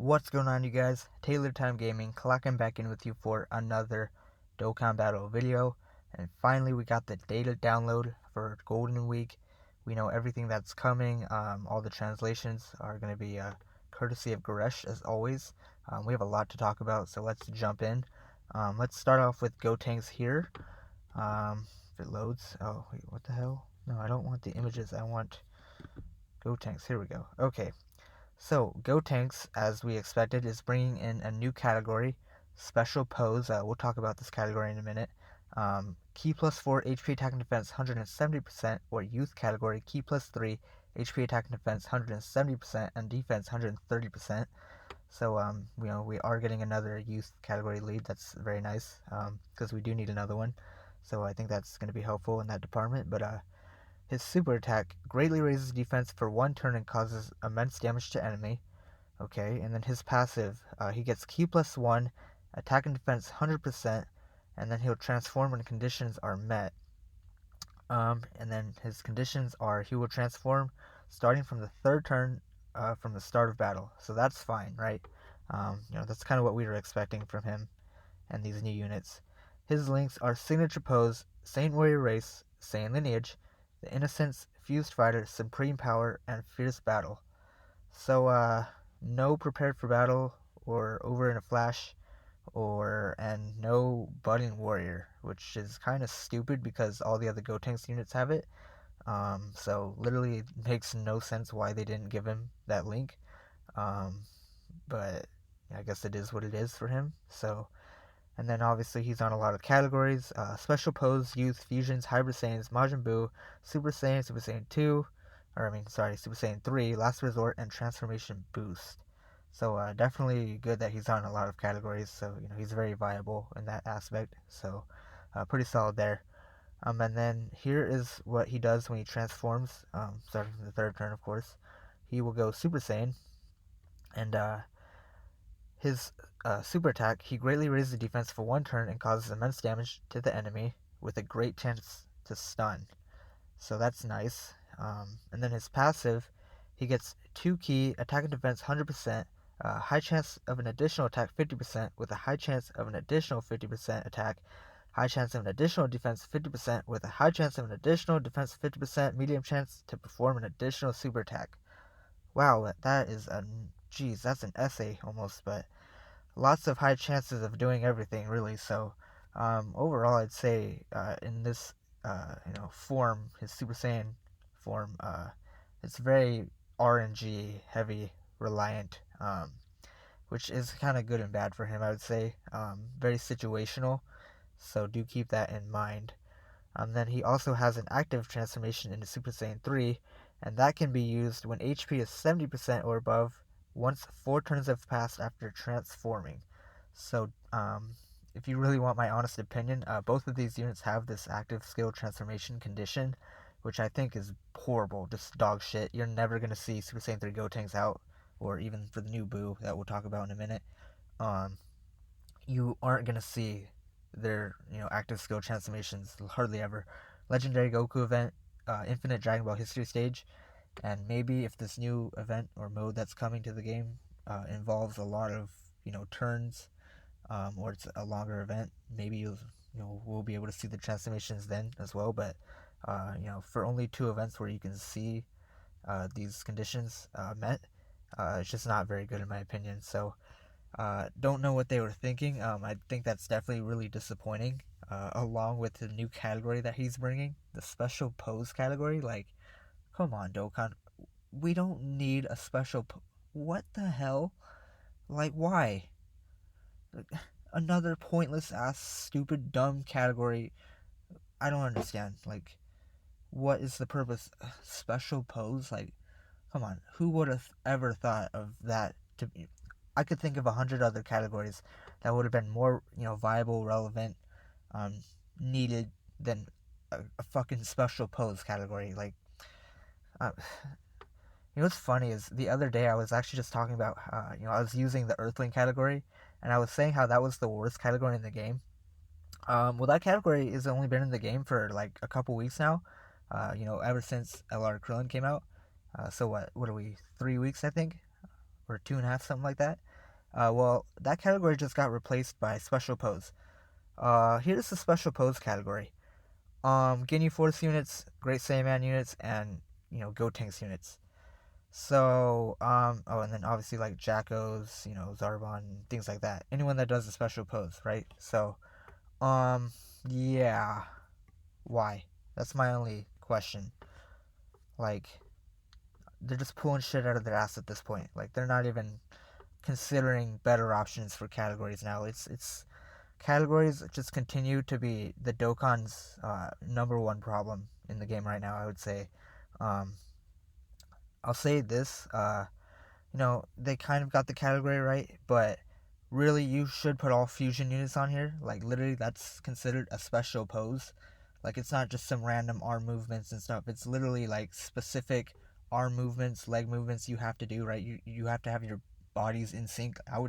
What's going on, you guys? Taylor Time Gaming, clocking back in with you for another Dokkan Battle video. And finally, we got the data download for Golden Week. We know everything that's coming. All the translations are going to be courtesy of Goresh, as always. We have a lot to talk about, so let's jump in. Let's start off with Gotenks here. If it loads. Oh, wait, what the hell? No, I don't want the images. I want Gotenks. Here we go. Okay. So, Gotenks, as we expected, is bringing in a new category, Special Pose. We'll talk about this category in a minute. Key plus 4, HP attack and defense 170%, or Youth category, Key plus 3, HP attack and defense 170%, and defense 130%. So, we are getting another Youth category lead. That's very nice, because we do need another one. So I think that's going to be helpful in that department. But his super attack greatly raises defense for one turn and causes immense damage to enemy. Okay, and then his passive, he gets Ki plus 1, attack and defense 100%, and then he'll transform when conditions are met. And then his conditions are he will transform starting from the third turn from the start of battle. So that's fine, right? That's kind of what we were expecting from him and these new units. His links are Signature Pose, Saint Warrior Race, Saint Lineage, the Innocence, Fused Fighter, Supreme Power, and Fierce Battle. So, no Prepared for Battle, or Over in a Flash, and no Budding Warrior, which is kind of stupid because all the other Gotenks units have it. So literally it makes no sense why they didn't give him that link. But I guess it is what it is for him. So, and then obviously he's on a lot of categories: Special Pose, Youth, Fusions, Hybrid Saiyans, Majin Buu, Super Saiyan, Super Saiyan 2, Super Saiyan 3, Last Resort, and Transformation Boost. So definitely good that he's on a lot of categories. So he's very viable in that aspect. So pretty solid there. And then here is what he does when he transforms. Starting from the third turn, of course, he will go Super Saiyan, and his super attack, he greatly raises the defense for one turn and causes immense damage to the enemy with a great chance to stun. So that's nice. And then his passive, he gets 2 key, attack and defense 100%, high chance of an additional attack 50%, with a high chance of an additional 50% attack, high chance of an additional defense 50%, with a high chance of an additional defense 50%, medium chance to perform an additional super attack. Wow, that is that's an essay almost, but lots of high chances of doing everything, really. So overall, I'd say in this form, his Super Saiyan form, it's very RNG heavy reliant, which is kind of good and bad for him, I would say. Very situational, so do keep that in mind. Then he also has an active transformation into Super Saiyan 3, and that can be used when HP is 70% or above once 4 turns have passed after transforming. So, if you really want my honest opinion, both of these units have this active skill transformation condition, which I think is horrible, just dog shit. You're never going to see Super Saiyan 3 Gotenks out, or even for the new Boo that we'll talk about in a minute. You aren't going to see their active skill transformations hardly ever. Legendary Goku event, Infinite Dragon Ball History stage, and maybe if this new event or mode that's coming to the game involves a lot of turns, or it's a longer event, maybe we'll be able to see the transformations then as well. But for only 2 events where you can see these conditions met, it's just not very good in my opinion. So don't know what they were thinking. I think that's definitely really disappointing. Along with the new category that he's bringing, the special pose category. Like, come on, Dokkan. We don't need a special. What the hell? Like, why? Another pointless ass, stupid, dumb category. I don't understand. Like, what is the purpose? Special pose? Like, come on. Who would have ever thought of that to be? I could think of 100 other categories that would have been more, viable, relevant, needed than a fucking special pose category. Like, uh, what's funny is the other day I was actually just talking about, I was using the Earthling category, and I was saying how that was the worst category in the game. Well, that category has only been in the game for like a couple weeks now. Ever since LR Krillin came out. So what are we? 3 weeks, I think, or 2.5, something like that. Well, that category just got replaced by special pose. Here's the special pose category. Ginyu Force units, Great Saiyaman units, and Gotenks units. So, oh, and then obviously like Jackos, Zarbon, things like that. Anyone that does a special pose, right? So, um, yeah. Why? That's my only question. Like, they're just pulling shit out of their ass at this point. Like, they're not even considering better options for categories now. It's categories just continue to be the Dokkan's number one problem in the game right now. I would say. Um, I'll say this. They kind of got the category right, but really you should put all fusion units on here. Like literally that's considered a special pose. Like it's not just some random arm movements and stuff. It's literally like specific arm movements, leg movements you have to do, right? You have to have your bodies in sync. I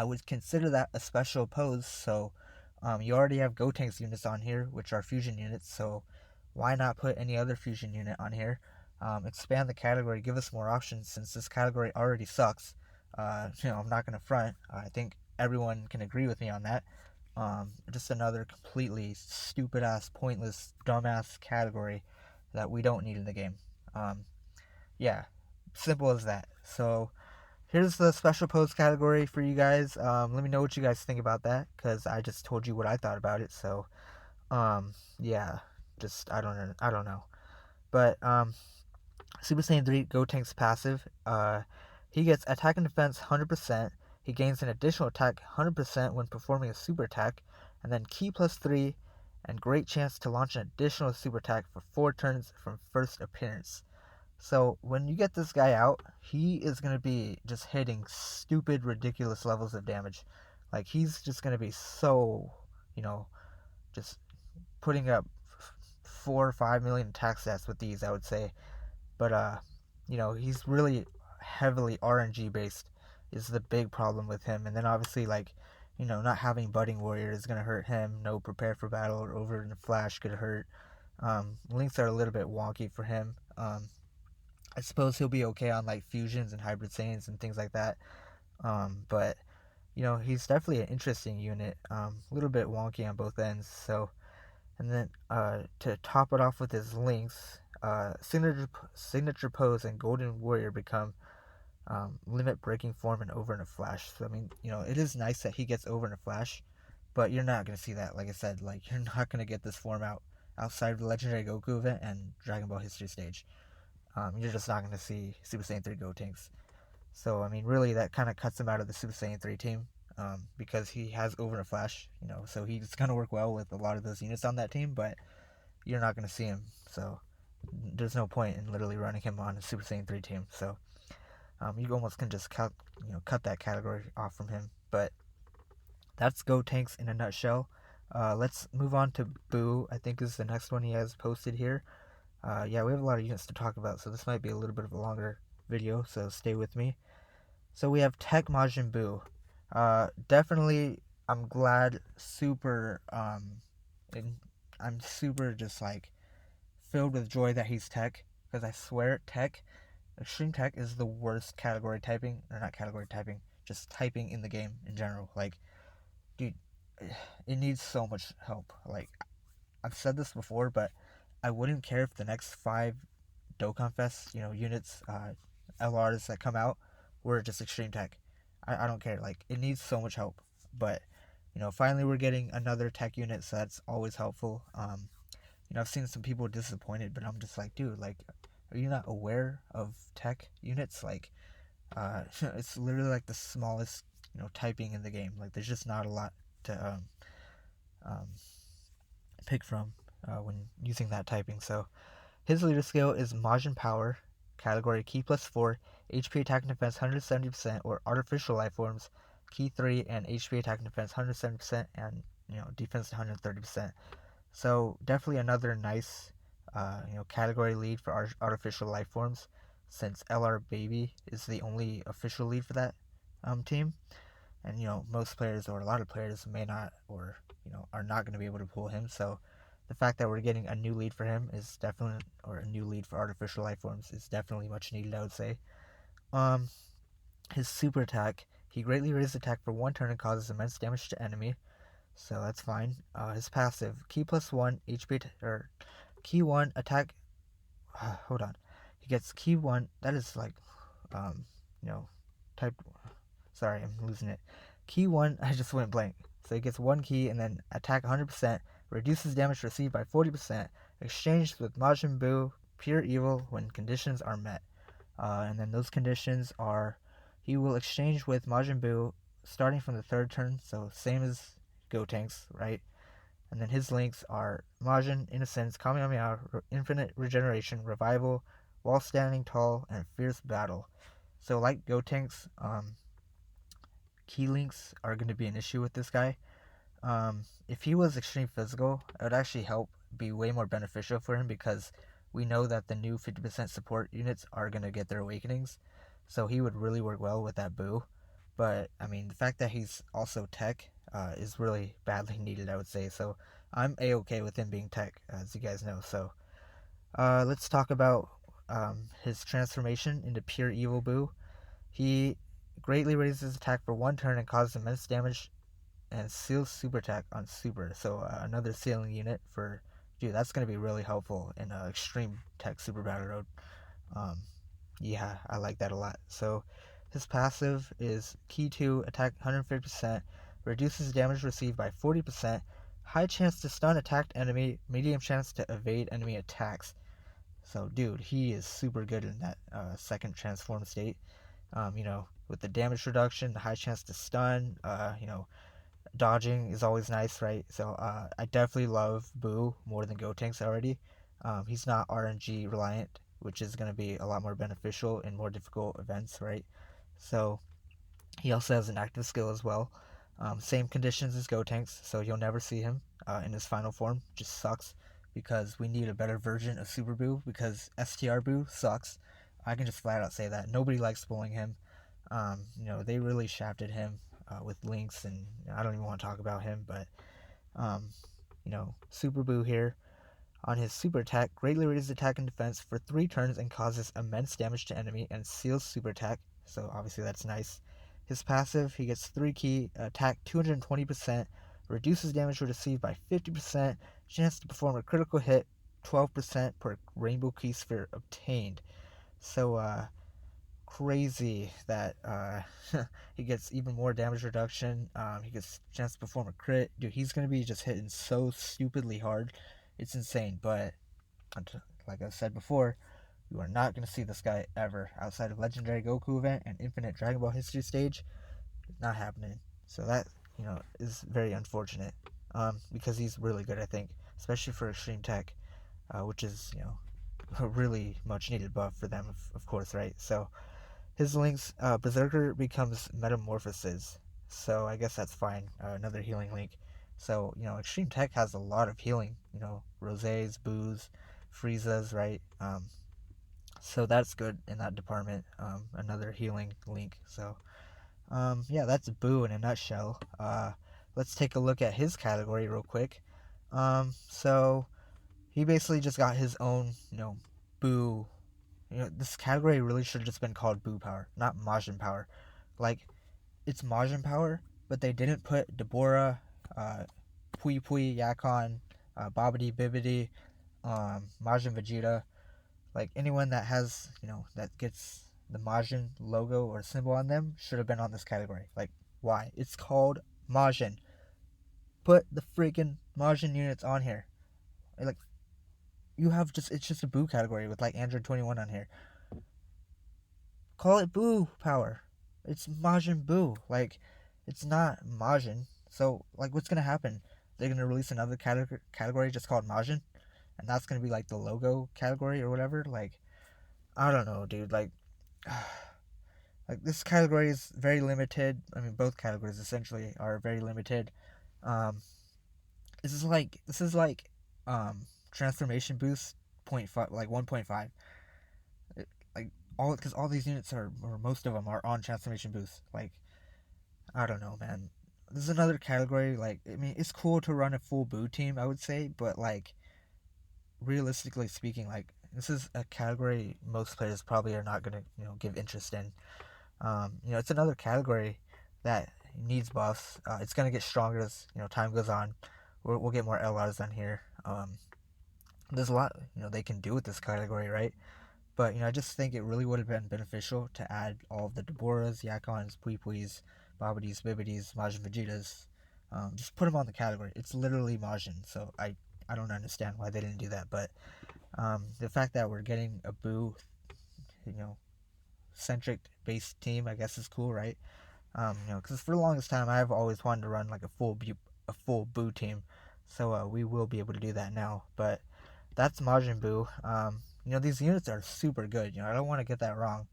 would consider that a special pose. So you already have Gotenks units on here, which are fusion units. So why not put any other fusion unit on here? Expand the category, give us more options since this category already sucks. I'm not gonna front. I think everyone can agree with me on that. Just another completely stupid ass, pointless, dumbass category that we don't need in the game. Um, yeah, simple as that. So here's the special pose category for you guys. Let me know what you guys think about that because I just told you what I thought about it. So yeah, just I don't know. But Super Saiyan 3 Gotenks passive. He gets attack and defense 100%. He gains an additional attack 100% when performing a super attack, and then Ki plus 3, and great chance to launch an additional super attack for 4 turns from first appearance. So when you get this guy out, he is going to be just hitting stupid, ridiculous levels of damage. Like he's just going to be so, you know, just putting up 4 or 5 million attack stats with these, I would say. But he's really heavily RNG based is the big problem with him. And then obviously like, not having budding warrior is gonna hurt him. No prepare for battle or over in a flash could hurt. Links are a little bit wonky for him. I suppose he'll be okay on like fusions and hybrid saiyans and things like that. But he's definitely an interesting unit. A little bit wonky on both ends. So and then to top it off with his links, signature pose and golden warrior become limit breaking form and over in a flash. So I mean, it is nice that he gets over in a flash, but you're not gonna see that. Like I said, like you're not gonna get this form outside of the Legendary Goku event and Dragon Ball History stage. You're just not gonna see Super Saiyan 3 Gotenks. So I mean, really, that kind of cuts him out of the Super Saiyan 3 team. Because he has over in a flash, so he's gonna work well with a lot of those units on that team, but you're not gonna see him. So there's no point in literally running him on a Super Saiyan 3 team. So you almost can just cut that category off from him. But that's Gotenks in a nutshell. Let's move on to Boo. I think is the next one he has posted here. Yeah, we have a lot of units to talk about, so this might be a little bit of a longer video, so stay with me. So we have Tech Majin Buu. Definitely, I'm glad, and I'm super just like filled with joy that he's Tech, because I swear Extreme Tech is the worst category typing, or not category typing, just typing in the game in general. Like, dude, it needs so much help. Like, I've said this before, but I wouldn't care if the next 5 Dokkan Fest, units, LRs that come out were just Extreme Tech. I don't care. Like, it needs so much help. But, finally we're getting another tech unit, so that's always helpful. I've seen some people disappointed, but I'm just like, dude, like, are you not aware of tech units? Like, it's literally like the smallest, typing in the game. Like, there's just not a lot to um, pick from when using that typing. So, his leader skill is Majin Power, category Ki plus 4, HP attack and defense 170%, or Artificial Life Forms, Ki 3, and HP attack and defense 170%, and defense 130%. So definitely another nice, category lead for Artificial Life Forms, since LR Baby is the only official lead for that team, and most players or a lot of players may not or are not going to be able to pull him. So the fact that we're getting a new lead for him is definitely, or a new lead for Artificial Life Forms is definitely much needed, I would say. His super attack He greatly raises attack for 1 turn and causes immense damage to enemy, so that's fine. His passive, Ki +1 HP or Ki 1 attack. Hold on, he gets Ki 1. That is like, um, you know, type. Sorry, I'm losing it. Ki 1. I just went blank. So he gets 1 ki and then attack 100%, reduces damage received by 40%, exchanged with Majin Buu, pure evil when conditions are met. And then those conditions are he will exchange with Majin Buu starting from the 3rd turn, so same as Gotenks, right? And then his links are Majin, Innocence, Kamehameha, Infinite Regeneration, Revival, While Standing Tall, and Fierce Battle. So like Gotenks, key links are going to be an issue with this guy. If he was extreme physical, it would actually help be way more beneficial for him because we know that the new 50% support units are going to get their awakenings. So he would really work well with that Boo. But, I mean, the fact that he's also tech is really badly needed, I would say. So I'm A-okay with him being tech, as you guys know. So let's talk about his transformation into pure evil Boo. He greatly raises his attack for 1 turn and causes immense damage and seals super attack on super. So another sealing unit for, dude, that's going to be really helpful in extreme tech super battle road. Yeah, I like that a lot. So his passive is Ki 2, attack 150%, reduces damage received by 40%, high chance to stun attacked enemy, medium chance to evade enemy attacks. So dude, he is super good in that second transform state. With the damage reduction, the high chance to stun, dodging is always nice, right? So I definitely love Boo more than Gotenks already. He's not RNG reliant, which is going to be a lot more beneficial in more difficult events, right? So he also has an active skill as well. Same conditions as Gotenks, so you'll never see him in his final form. Just sucks because we need a better version of Super Boo because STR Boo sucks. I can just flat out say that. Nobody likes bullying him. They really shafted him with links, and I don't even want to talk about him, but, Super Boo here on his super attack greatly raises attack and defense for 3 turns and causes immense damage to enemy and seals super attack, so obviously that's nice. His passive, he gets 3 ki, attack 220%, reduces damage received by 50%, chance to perform a critical hit 12% per rainbow ki sphere obtained. So, crazy that he gets even more damage reduction. He gets a chance to perform a crit. Dude, he's going to be just hitting so stupidly hard. It's insane, but like I said before, you are not going to see this guy ever outside of Legendary Goku event and Infinite Dragon Ball History stage. Not happening. So that, is very unfortunate because he's really good, I think, especially for Extreme Tech, which is, a really much needed buff for them, of course, right? So his links, Berserker becomes Metamorphoses, so I guess that's fine. Another healing link. So, Extreme Tech has a lot of healing, Rosés, Boos, Friezas, right? So that's good in that department. Another healing link. So, yeah, that's Boo in a nutshell. Let's take a look at his category real quick. So he basically just got his own, Boo. This category really should have just been called Boo Power, not Majin Power. Like, it's Majin Power, but they didn't put Deborah, Pui Pui, Yakon, Babidi Bibidi, Majin Vegeta. Like, anyone that has, that gets the Majin logo or symbol on them should have been on this category. Like, why? It's called Majin. Put the freaking Majin units on here. Like, it's just a Boo category with, like, Android 21 on here. Call it Boo Power. It's Majin Buu. Like, it's not Majin. So, like, what's gonna happen? They're gonna release another category just called Majin, and that's gonna be like the logo category or whatever. Like, I don't know, dude. Like, like this category is very limited. I mean, both categories essentially are very limited. Um, this is like transformation boost 0.5, like 1.5. Like because all these units are, or most of them are on transformation boost. Like, I don't know, man. This is another category. Like, I mean, it's cool to run a full Boo team, I would say, but like, realistically speaking, like, this is a category most players probably are not gonna, give interest in. It's another category that needs buffs. It's gonna get stronger as time goes on. We'll get more LRs on here. There's a lot they can do with this category, right? But I just think it really would have been beneficial to add all of the Deborahs, Yakons, Puipuis, Babidis, Bibidis, Majin Vegetas. Just put them on the category. It's literally Majin, so I don't understand why they didn't do that. But the fact that we're getting a Boo, you know, centric based team, I guess is cool, right? Because for the longest time I've always wanted to run like a full Boo team, so we will be able to do that now. But that's Majin Buu. These units are super good. I don't want to get that wrong,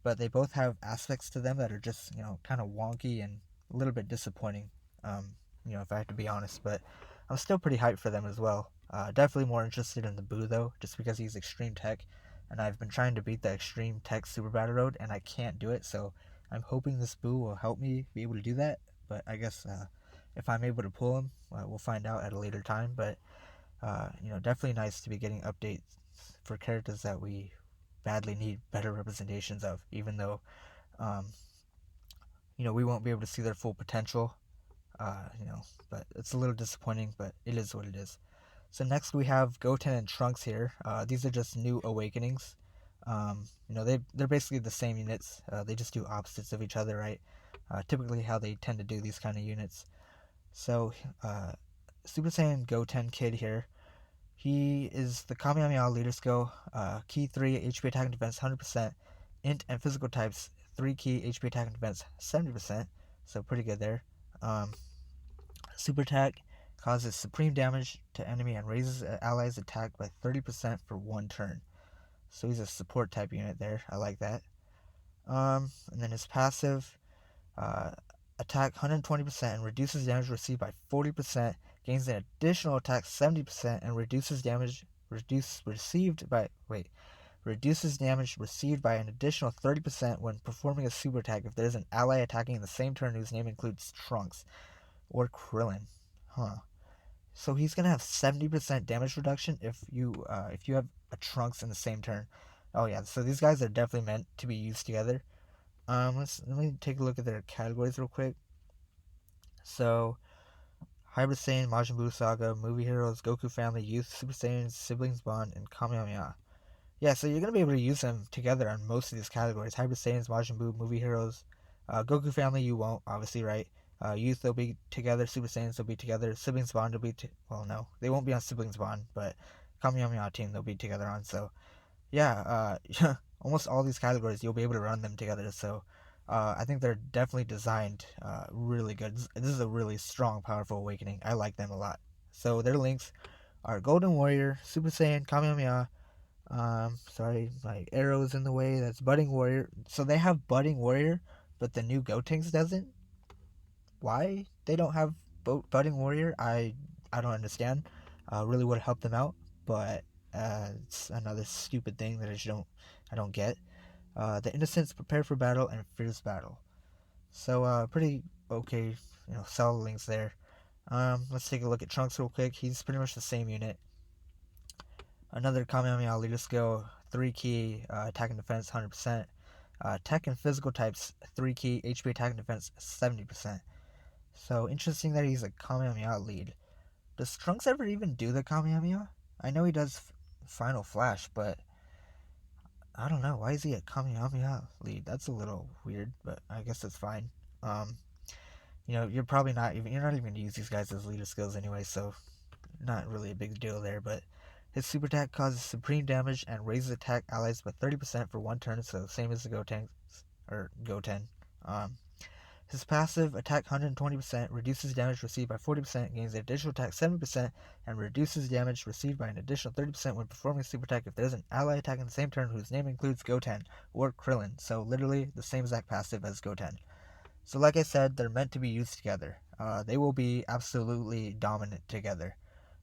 but they both have aspects to them that are just, kind of wonky and a little bit disappointing. If I have to be honest, but I'm still pretty hyped for them as well. Definitely more interested in the Buu though, just because he's extreme tech, and I've been trying to beat the extreme tech super battle road, and I can't do it. So I'm hoping this Buu will help me be able to do that. But I guess if I'm able to pull him, we'll find out at a later time. But definitely nice to be getting updates for characters that we badly need better representations of, even though, um, we won't be able to see their full potential, but it's a little disappointing, but it is what it is. So next we have Goten and Trunks here. These are just new awakenings. They're basically the same units. They just do opposites of each other, right? Typically how they tend to do these kind of units. So, Super Saiyan Goten Kid here. He is the Kamehameha leader skill, key 3 HP attack and defense 100%, int and physical types 3 key HP attack and defense 70%, so pretty good there. Super attack causes supreme damage to enemy and raises allies attack by 30% for one turn. So he's a support type unit there. I like that. And then his passive, uh, attack 120% and reduces damage received by 40%, gains an additional attack 70% and reduces damage reduces damage received by an additional 30% when performing a super attack if there's an ally attacking in the same turn whose name includes Trunks or Krillin. Huh. So he's gonna have 70% damage reduction if you have a Trunks in the same turn. Oh yeah, so these guys are definitely meant to be used together. Let me take a look at their categories real quick. So, Hybrid Saiyan, Majin Buu Saga, Movie Heroes, Goku Family, Youth, Super Saiyan, Siblings Bond, and Kamehameha. Yeah, so you're gonna be able to use them together on most of these categories. Hybrid Saiyans, Majin Buu, Movie Heroes, Goku Family you won't, obviously, right? Youth they'll be together, Super Saiyans they'll be together, Siblings Bond will be well no, they won't be on Siblings Bond, but Kamehameha team they'll be together on. So yeah, almost all these categories you'll be able to run them together. So I think they're definitely designed really good. This is a really strong, powerful awakening. I like them a lot. So their links are Golden Warrior, Super Saiyan, Kamehameha. Sorry, my arrow's in the way. That's Budding Warrior. So they have Budding Warrior, but the new Gotenks doesn't. Why they don't have Budding Warrior? I don't understand. Really would help them out, but it's another stupid thing that I don't get. The innocents prepare for battle and fears battle. So pretty okay, solid links there. Let's take a look at Trunks real quick. He's pretty much the same unit. Another Kamehameha leader skill, 3 key attack and defense 100%. Tech and physical types, 3 key HP attack and defense 70%. So interesting that he's a Kamehameha lead. Does Trunks ever even do the Kamehameha? I know he does Final Flash, but I don't know. Why is he a Kamehameha lead? That's a little weird, but I guess that's fine. Um, you're probably you're not even gonna use these guys as leader skills anyway, so not really a big deal there. But his super attack causes supreme damage and raises attack allies by 30% for one turn, so same as the Goten. His passive attack 120%, reduces damage received by 40%, gains an additional attack 7%, and reduces damage received by an additional 30% when performing a super attack if there's an ally attack in the same turn whose name includes Goten or Krillin. So literally the same exact passive as Goten. So like I said, they're meant to be used together. They will be absolutely dominant together.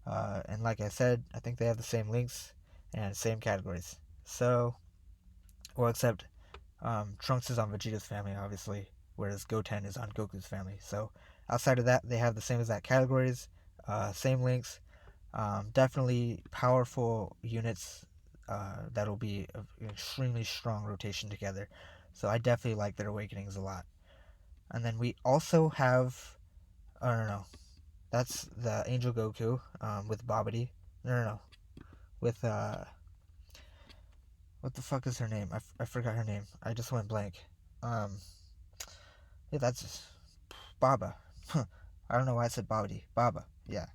And like I said, I think they have the same links and same categories. So, well, except Trunks is on Vegeta's family, obviously, whereas Goten is on Goku's family. So outside of that, they have the same exact categories, same links. Definitely powerful units that'll be an extremely strong rotation together. So I definitely like their awakenings a lot. And then we also have, I don't know, that's the Angel Goku with Babidi. No, with what the fuck is her name? I forgot her name. I just went blank. Um, yeah, that's Baba. I don't know why I said Babidi. Baba. Yeah.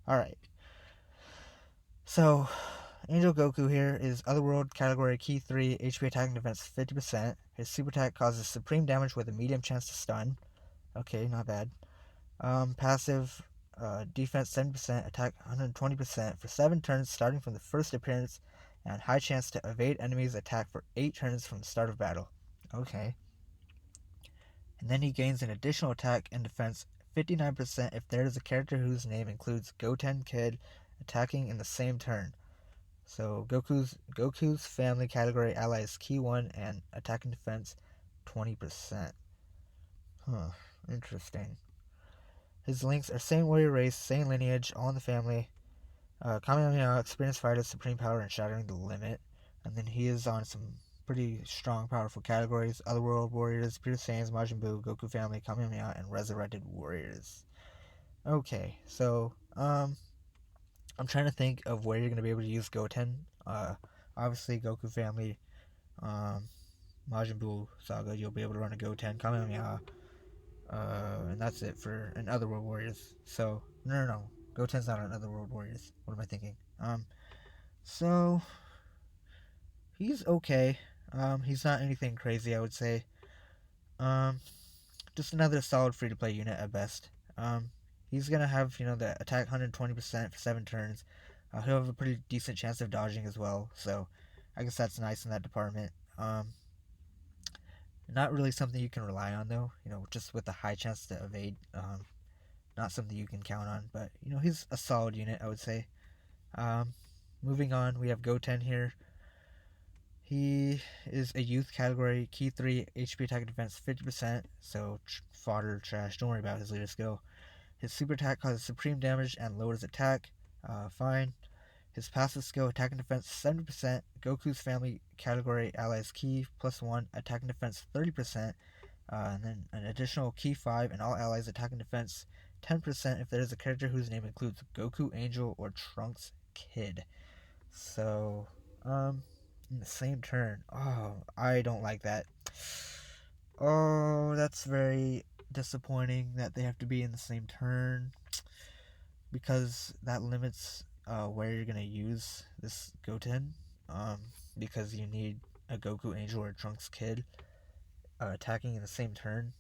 All right. So, Angel Goku here is Otherworld category key 3, HP attack and defense 50%. His super attack causes supreme damage with a medium chance to stun. Okay, not bad. Passive defense 70%, attack 120% for 7 turns starting from the first appearance, and high chance to evade enemies' attack for 8 turns from the start of battle. Okay. And then he gains an additional attack and defense 59% if there is a character whose name includes Goten Kid attacking in the same turn. So Goku's family category allies key 1 and attack and defense 20%. Huh, interesting. His links are same warrior race, same lineage, all in the family. Kamehameha, experienced fighter, supreme power, and shattering the limit. And then he is on some pretty strong, powerful categories: Otherworld Warriors, Pure Saiyans, Majin Buu, Goku Family, Kamehameha, and Resurrected Warriors. Okay, so I'm trying to think of where you're gonna be able to use Goten. Obviously Goku Family, um, Majin Buu Saga, you'll be able to run a Goten, Kamehameha, and that's it for an Otherworld Warriors. So no. Goten's not on Otherworld Warriors. What am I thinking? So he's okay. He's not anything crazy, I would say. Um, just another solid free to play unit at best. He's gonna have the attack 120% for 7 turns. He'll have a pretty decent chance of dodging as well. So I guess that's nice in that department. Not really something you can rely on though. Just with a high chance to evade. Not something you can count on. But he's a solid unit, I would say. Um, Moving on, we have Goten here. He is a youth category, key 3, HP attack and defense 50%, so fodder, trash, don't worry about his leader skill. His super attack causes supreme damage and lowers attack, fine. His passive skill, attack and defense 70%, Goku's family category allies key +1, attack and defense 30%, and then an additional key 5 and all allies attack and defense 10% if there is a character whose name includes Goku, Angel, or Trunks Kid. So, in the same turn. Oh, I don't like that. Oh, that's very disappointing that they have to be in the same turn because that limits where you're gonna use this Goten. Because you need a Goku Angel or Trunks Kid attacking in the same turn.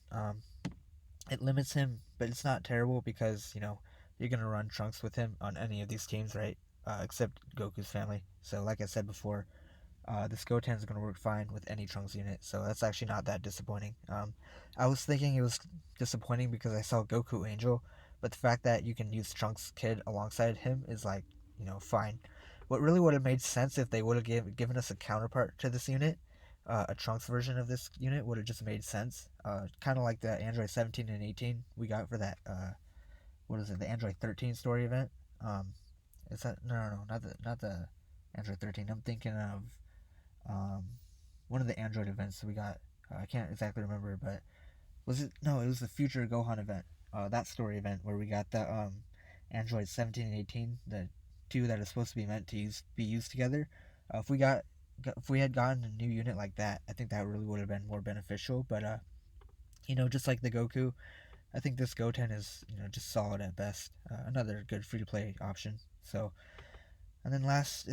It limits him, but it's not terrible because you're gonna run Trunks with him on any of these teams, right? Except Goku's family. So, like I said before, this Goten is going to work fine with any Trunks unit, so that's actually not that disappointing. I was thinking it was disappointing because I saw Goku Angel, but the fact that you can use Trunks Kid alongside him is fine. What really would have made sense if they would have given us a counterpart to this unit, a Trunks version of this unit would have just made sense. Kind of like the Android 17 and 18 we got for that, what is it, the Android 13 story event? Is that, no, not the Android 13. I'm thinking of um, one of the Android events that we got. I can't exactly remember, but was it? No, it was the Future Gohan event. That story event where we got the Android 17 and 18, the two that are supposed to be meant to be used together. If we had gotten a new unit like that, I think that really would have been more beneficial. But just like the Goku, I think this Goten is just solid at best. Another good free to play option. So, and then last.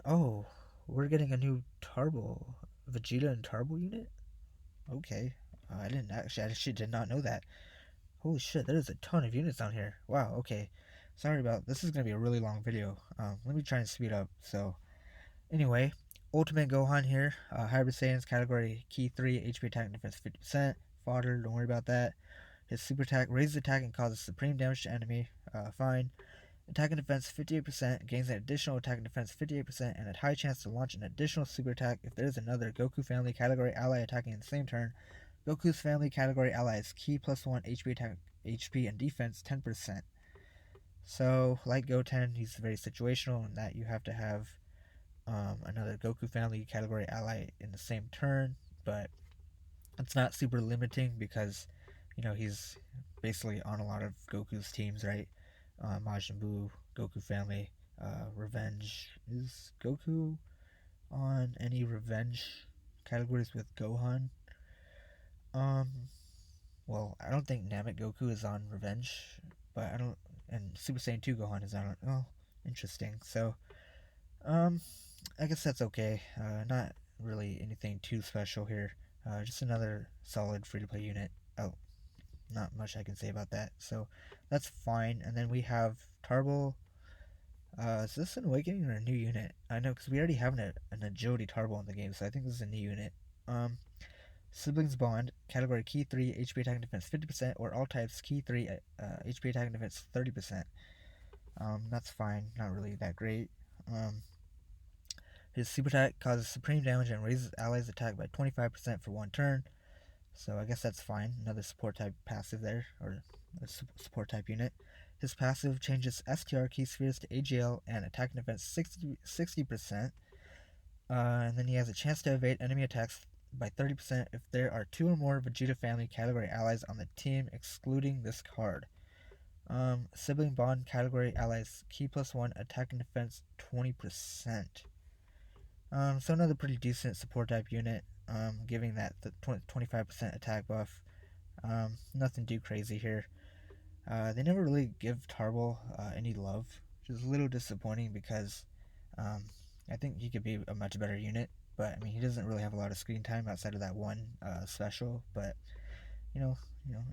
Oh, we're getting a new Tarble, Vegeta and Tarble unit. Okay, I actually did not know that. Holy shit, there's a ton of units on here. Wow. Okay, sorry about this. Is gonna be a really long video. Let me try and speed up. So, anyway, Ultimate Gohan here. Hybrid Saiyans category key 3, HP attack and defense 50%. Fodder, don't worry about that. His super attack raises attack and causes supreme damage to enemy. Fine. Attack and defense 58%, gains an additional attack and defense 58%, and a high chance to launch an additional super attack if there is another Goku family category ally attacking in the same turn. Goku's family category allies key +1 HP attack, HP and defense 10%. So, like Goten, he's very situational in that you have to have another Goku family category ally in the same turn, but It's not super limiting because, he's basically on a lot of Goku's teams, right? Majin Buu, Goku family, Revenge. Is Goku on any Revenge categories with Gohan? Um, well, I don't think Namek Goku is on Revenge, but I don't. And Super Saiyan 2 Gohan is on. Oh, interesting. So, um, I guess that's okay. Not really anything too special here. Just another solid free to play unit. Oh, not much I can say about that. So that's fine. And then we have Tarble. Is this an awakening or a new unit? I know because we already have an agility Tarble in the game, so I think this is a new unit. Um, Siblings Bond, category Key 3, HP attack and defense 50%, or all types Key 3, HP attack and defense 30%. That's fine, not really that great. His super attack causes supreme damage and raises allies' attack by 25% for one turn. So I guess that's fine. Another support type passive there, or a support type unit. His passive changes STR key spheres to AGL and attack and defense 60%. And then he has a chance to evade enemy attacks by 30% if there are 2 or more Vegeta family category allies on the team, excluding this card. Sibling Bond category allies key +1, attack and defense 20%. So another pretty decent support type unit, giving that the 25% attack buff. Nothing too crazy here. They never really give Tarble any love, which is a little disappointing because I think he could be a much better unit. But I mean, he doesn't really have a lot of screen time outside of that one special. But you know,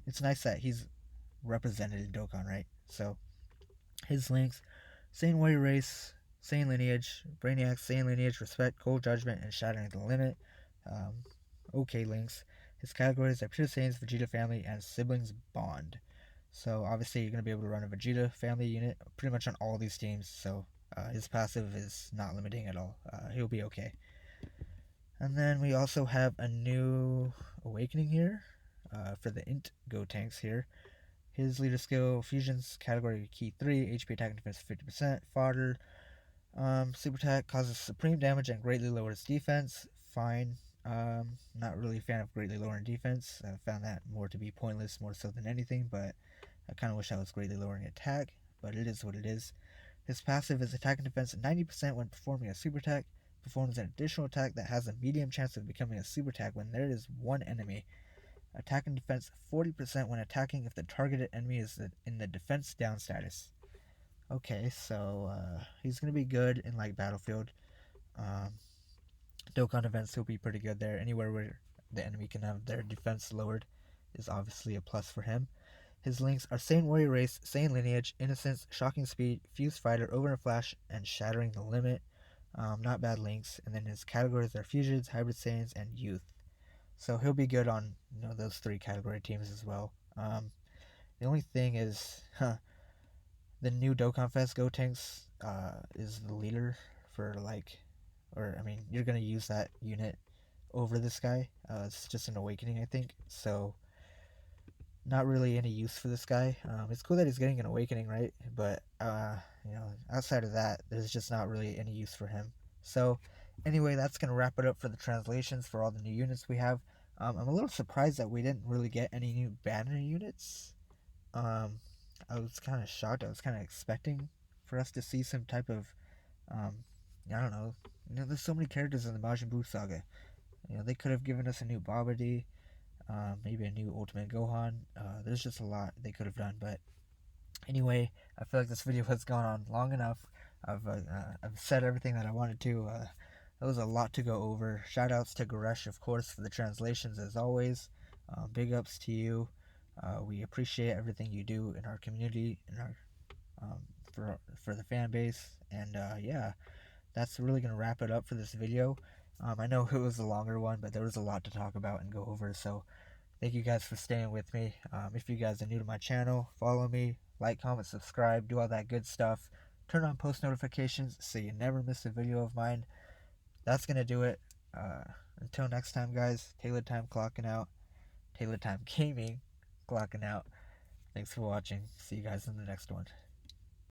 it's nice that he's represented in Dokkan, right? So his links: Saiyan Warrior Race, Saiyan Lineage, Brainiac, Saiyan Lineage, Respect, Cold Judgment, and Shattering the Limit. Um, okay links. His categories are Pure Saiyans, Vegeta Family, and Siblings Bond. So obviously you're going to be able to run a Vegeta family unit pretty much on all these teams. So his passive is not limiting at all. He'll be okay. And then we also have a new awakening here for the Int Gotenks here. His leader skill fusions category key 3, HP attack and defense 50%, fodder. Super attack causes supreme damage and greatly lowers defense. Fine. Not really a fan of greatly lowering defense. I found that more to be pointless more so than anything, but I kind of wish I was greatly lowering attack, but it is what it is. His passive is attack and defense 90% when performing a super attack. Performs an additional attack that has a medium chance of becoming a super attack when there is one enemy. Attack and defense 40% when attacking if the targeted enemy is in the defense down status. Okay, so he's going to be good in like Battlefield. Dokkan events, he'll be pretty good there. Anywhere where the enemy can have their defense lowered is obviously a plus for him. His links are Saiyan Warrior Race, Saiyan Lineage, Innocence, Shocking Speed, Fused Fighter, Over a Flash, and Shattering the Limit. Not bad links. And then his categories are Fusions, Hybrid Saiyans, and Youth. So he'll be good on those 3 category teams as well. The only thing is, the new Dokkan Fest Gotenks is the leader for you're gonna use that unit over this guy. It's just an awakening, I think. So not really any use for this guy. It's cool that he's getting an awakening, right? But outside of that, there's just not really any use for him. So anyway, that's gonna wrap it up for the translations for all the new units we have. I'm a little surprised that we didn't really get any new banner units. I was kind of shocked. I was kind of expecting for us to see some type of, I don't know. There's so many characters in the Majin Buu saga. They could have given us a new Babidi, maybe a new Ultimate Gohan. There's just a lot they could have done. But anyway, I feel like this video has gone on long enough. I've said everything that I wanted to. There was a lot to go over. Shout outs to Goresh, of course, for the translations as always. Big ups to you. We appreciate everything you do in our community, in our for the fan base, and yeah, that's really gonna wrap it up for this video. I know it was a longer one, but there was a lot to talk about and go over. So thank you guys for staying with me. If you guys are new to my channel, follow me, like, comment, subscribe, do all that good stuff. Turn on post notifications so you never miss a video of mine. That's gonna do it. Until next time, guys. Taylor Time clocking out. Taylor Time Gaming clocking out. Thanks for watching. See you guys in the next one.